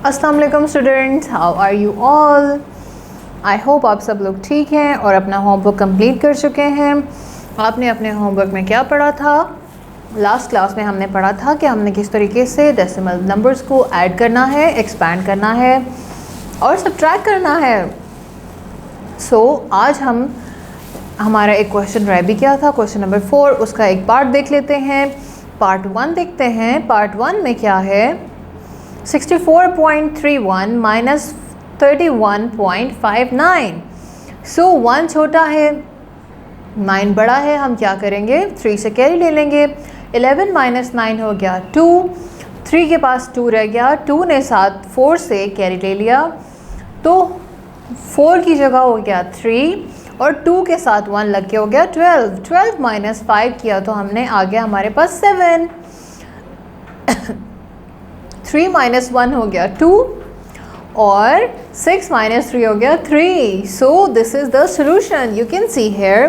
अस्सलाम वालेकुम students, how are you all. I hope आप सब लोग ठीक हैं और अपना होमवर्क कंप्लीट कर चुके हैं। आपने अपने होमवर्क में क्या पढ़ा था? लास्ट क्लास में हमने पढ़ा था कि हमने किस तरीके से डेसिमल नंबर्स को ऐड करना है, एक्सपैंड करना है और सब्ट्रैक्ट करना है। आज हमारा एक क्वेश्चन रह भी गया था, क्वेश्चन नंबर 4। उसका एक पार्ट देख लेते हैं। पार्ट 1 देखते हैं। पार्ट 1 में क्या है? 64.31 माइनस 31.59। 1 छोटा है, 9 बड़ा है। हम क्या करेंगे? 3 से कैरी ले लेंगे। 11 माइनस 9 हो गया 2। 3 के पास 2 रह गया। 2 ने साथ 4 से कैरी ले लिया तो 4 की जगह हो गया 3 और 2 के साथ 1 लग के हो गया 12। 12 माइनस 5 किया तो हमने आ गया हमारे पास 7। 3 माइनस 1 हो गया 2 और 6 माइनस 3 हो गया 3। So this is the solution. You can see here.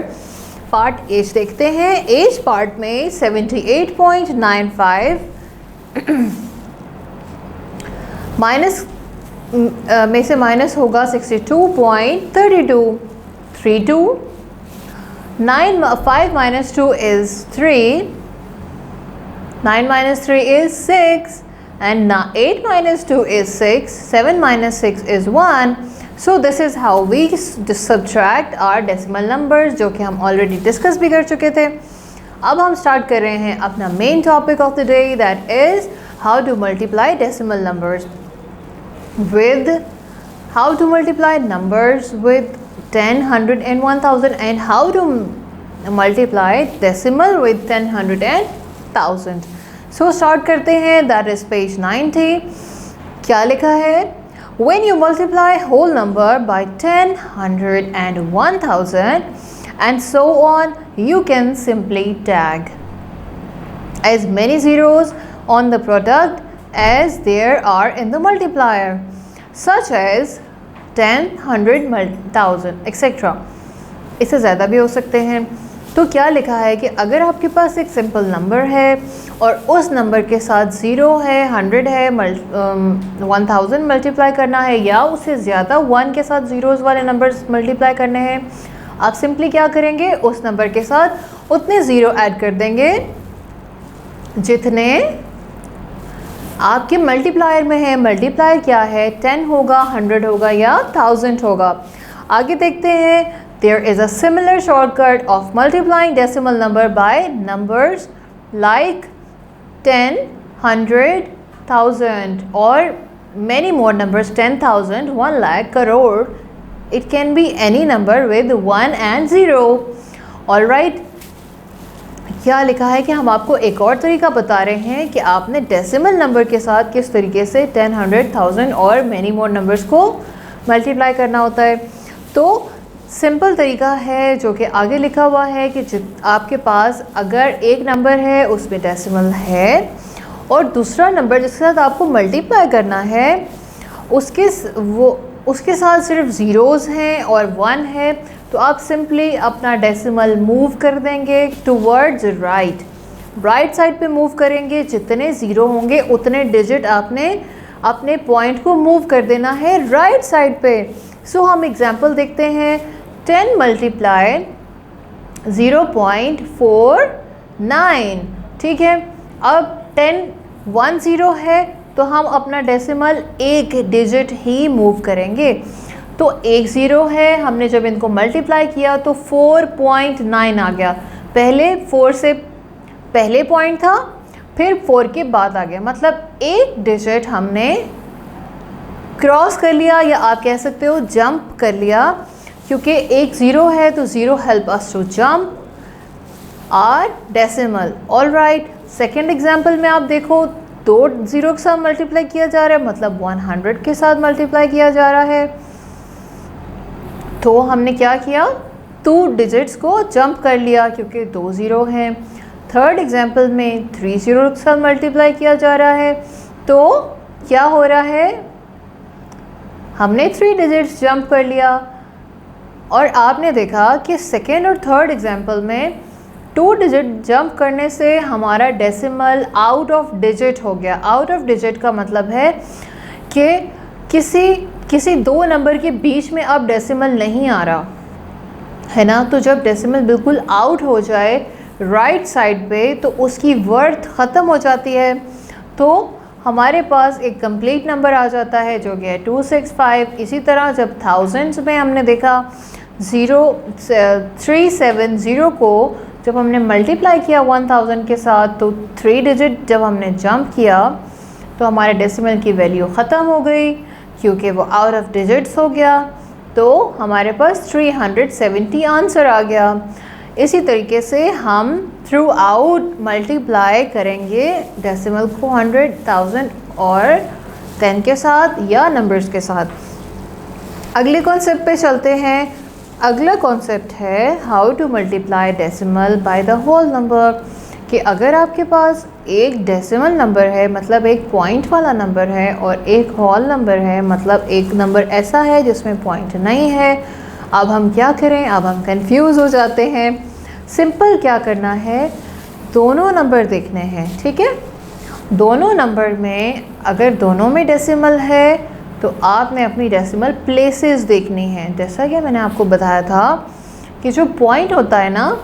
Part एज देखते हैं। एज पार्ट में 78.95 माइनस में से माइनस होगा 62.32। 32 5 minus 2 is 3। 9 minus 3 is 6 and 8 minus 2 is 6. 7 minus 6 is 1. So this is how we subtract our decimal numbers, जो कि हम already discuss भी कर चुके थे। अब हम start कर रहे हैं अपना main topic of the day, that is how to multiply decimal numbers with how to multiply numbers with 10, 100 and 1000 and how to multiply decimal with 10, 100 and 1000। So start करते हैं। That is page 90। क्या लिखा है? When you multiply whole number by 10, 100 and 1000 and so on, you can simply tag as many zeros on the product as there are in the multiplier, such as 10, 100, 1000 etc. इससे ज़्यादा भी हो सकते हैं। तो क्या लिखा है कि अगर आपके पास एक सिंपल नंबर है और उस नंबर के साथ 0 है, 100 है, 1000 मल्टीप्लाई करना है या उससे ज़्यादा 1 के साथ ज़ीरोज़ वाले नंबर्स मल्टीप्लाई करने हैं, आप सिंपली क्या करेंगे? उस नंबर के साथ उतने ज़ीरो ऐड कर देंगे जितने आपके मल्टीप्लायर में है। मल्टीप्लायर क्या है? 10 होगा, 100 होगा या 1000 होगा। आगे देखते हैं। There is a similar shortcut of multiplying decimal number by numbers like 10, 100, 1000 or many more numbers, 10,000, 1 lakh, crore. It can be any number with 1 and 0. All right. क्या लिखा है कि हम आपको एक और तरीका बता रहे हैं कि आपने डेसिमल नंबर के साथ किस तरीके से 10, 100, 1000 और मैनी मोर नंबर्स को मल्टीप्लाई करना होता है। तो सिंपल तरीका है जो कि आगे लिखा हुआ है कि आपके पास अगर एक नंबर है उसमें डेसिमल है और दूसरा नंबर जिसके साथ आपको मल्टीप्लाई करना है उसके साथ सिर्फ ज़ीरोज़ हैं और 1 है, तो आप सिंपली अपना डेसिमल मूव कर देंगे टुवर्ड्स राइट साइड पे मूव करेंगे। जितने ज़ीरो होंगे उतने डिजिट आपने अपने पॉइंट को मूव कर देना है राइट साइड पे। सो हम एग्जांपल देखते हैं। 10 मल्टीप्लाई 0.49। ठीक है। अब 10 1 0 है तो हम अपना डेसिमल एक डिजिट ही मूव करेंगे। तो एक 0 है, हमने जब इनको मल्टीप्लाई किया तो 4.9 आ गया। पहले 4 से पहले पॉइंट था, फिर 4 के बाद आ गया, मतलब एक डिजिट हमने क्रॉस कर लिया या आप कह सकते हो जंप कर लिया, क्योंकि एक 0 है तो 0 help us to jump our decimal. All right. Second example में आप देखो 2 0 के साथ मल्टीप्लाई किया जा रहा है, मतलब 100 के साथ मल्टीप्लाई किया जा रहा है। तो हमने क्या किया? 2 डिजिट्स को जंप कर लिया क्योंकि 2 0 हैं। थर्ड एग्जाम्पल में 3 0 के साथ मल्टीप्लाई किया जा रहा है, तो क्या हो रहा है? हमने 3 डिजिट्स जंप कर लिया। और आपने देखा कि सेकेंड और थर्ड एग्जाम्पल में 2 डिजिट जंप करने से हमारा डेसिमल आउट ऑफ डिजिट हो गया। आउट ऑफ डिजिट का मतलब है कि किसी दो नंबर के बीच में अब डेसिमल नहीं आ रहा है ना। तो जब डेसिमल बिल्कुल आउट हो जाए राइट साइड पे तो उसकी वर्थ ख़त्म हो जाती है, तो हमारे पास एक कंप्लीट नंबर आ जाता है जो कि है 265। इसी तरह जब थाउजेंड्स में हमने देखा 370 को जब हमने मल्टीप्लाई किया 1000 के साथ, तो 3 डिजिट जब हमने जंप किया तो हमारे डेसिमल की वैल्यू ख़त्म हो गई क्योंकि वो आउट ऑफ डिजिट्स हो गया, तो हमारे पास 370 आंसर आ गया। इसी तरीके से हम थ्रू आउट मल्टीप्लाई करेंगे डेसिमल को 100, 1000 और 10 के साथ या नंबर्स के साथ। अगले कॉन्सेप्ट पे चलते हैं। अगला कॉन्सेप्ट है how to multiply decimal by the whole number, कि अगर आपके पास एक डेसिमल नंबर है मतलब एक पॉइंट वाला नंबर है और एक होल नंबर है मतलब एक नंबर ऐसा है जिसमें पॉइंट नहीं है। अब हम क्या करें, अब हम कंफ्यूज हो जाते हैं। सिंपल क्या करना है, दोनों नंबर देखने हैं, ठीक है। दोनों नंबर में अगर दोनों में डेसिमल है तो आपने अपनी डेसिमल प्लेसेस देखनी है। जैसा कि मैंने आपको बताया था कि जो पॉइंट होता है ना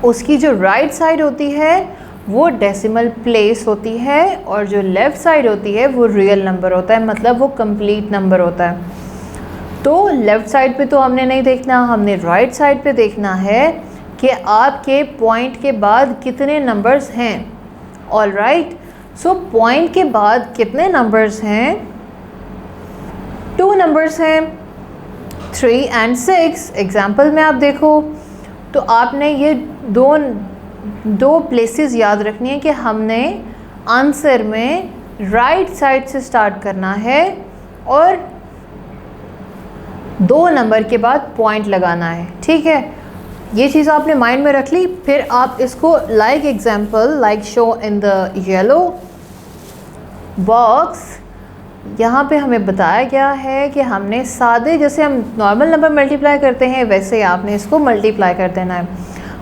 उसकी जो राइट साइड होती है वो डेसिमल प्लेस होती है और जो लेफ़्ट साइड होती है वो रियल नंबर होता है, मतलब वो कंप्लीट नंबर होता है। तो लेफ़्ट साइड पे तो हमने नहीं देखना, हमने राइट साइड पे देखना है कि आपके पॉइंट के बाद कितने नंबर्स हैं। ऑल राइट, सो पॉइंट के बाद कितने नंबर्स हैं, 2 नंबर्स हैं 3 and 6। एग्जाम्पल में आप देखो तो आपने ये दो प्लेसेस याद रखनी है कि हमने आंसर में राइट साइड से स्टार्ट करना है और 2 नंबर के बाद पॉइंट लगाना है, ठीक है। ये चीज़ आपने माइंड में रख ली। फिर आप इसको like example like show in the yellow box, यहाँ पे हमें बताया गया है कि हमने सादे जैसे हम नॉर्मल नंबर मल्टीप्लाई करते हैं वैसे ही आपने इसको मल्टीप्लाई कर देना है।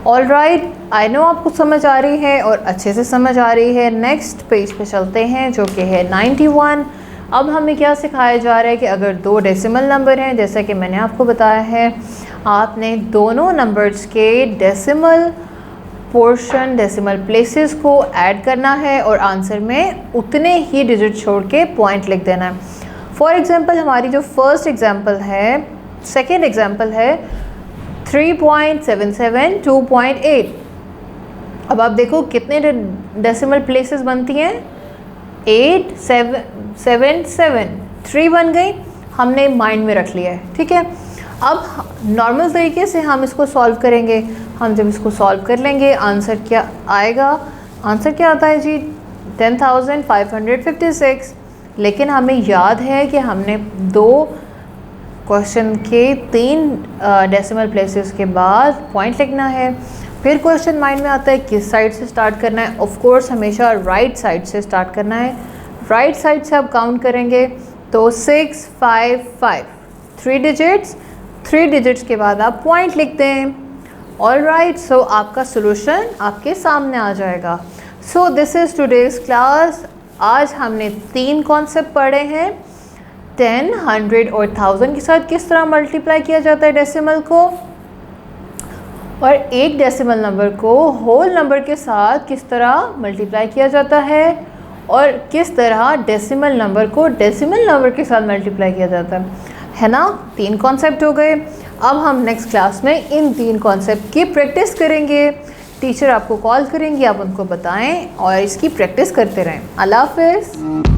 ऑल राइट, आई नो आपको समझ आ रही है और अच्छे से समझ आ रही है। नेक्स्ट पेज पे चलते हैं जो कि है 91। अब हमें क्या सिखाया जा रहा है कि अगर 2 डेसिमल नंबर हैं, जैसा कि मैंने आपको बताया है, आपने दोनों नंबर्स के डेसिमल पोर्शन डेसिमल प्लेसेस को ऐड करना है और आंसर में उतने ही डिजिट छोड़ के पॉइंट लिख देना है। फॉर एग्जांपल हमारी जो फर्स्ट एग्जांपल है, सेकंड एग्जांपल है 3.77 2.8। अब आप देखो कितने डेसिमल प्लेसेस बनती हैं, 8 7 7 7 3 बन गई, हमने माइंड में रख लिया है, ठीक है। अब नॉर्मल तरीके से हम इसको सॉल्व करेंगे। हम जब इसको सॉल्व कर लेंगे आंसर क्या आएगा, आंसर क्या आता है जी 10,556। लेकिन हमें याद है कि हमने 2 क्वेश्चन के 3 डेसिमल प्लेसेस के बाद पॉइंट लिखना है। फिर क्वेश्चन माइंड में आता है किस साइड से स्टार्ट करना है। ऑफ कोर्स हमेशा राइट साइड से स्टार्ट करना है। राइट साइड से आप काउंट करेंगे तो 6 5 5 3 डिजिट्स, 3 डिजिट्स के बाद आप पॉइंट लिख दें। ऑल राइट, सो आपका सोल्यूशन आपके सामने आ जाएगा। सो दिस इज़ टुडेज़ क्लास। आज हमने 3 कॉन्सेप्ट पढ़े हैं, 10, 100 और 1000 के साथ किस तरह मल्टीप्लाई किया जाता है डेसिमल को, और एक डेसिमल नंबर को होल नंबर के साथ किस तरह मल्टीप्लाई किया जाता है, और किस तरह डेसिमल नंबर को डेसिमल नंबर के साथ मल्टीप्लाई किया जाता है ना। 3 कॉन्सेप्ट हो गए। अब हम नेक्स्ट क्लास में इन 3 कॉन्सेप्ट की प्रैक्टिस करेंगे। टीचर आपको कॉल करेंगी, आप उनको बताएं और इसकी प्रैक्टिस करते रहें। अल्लाह हाफ़िज़।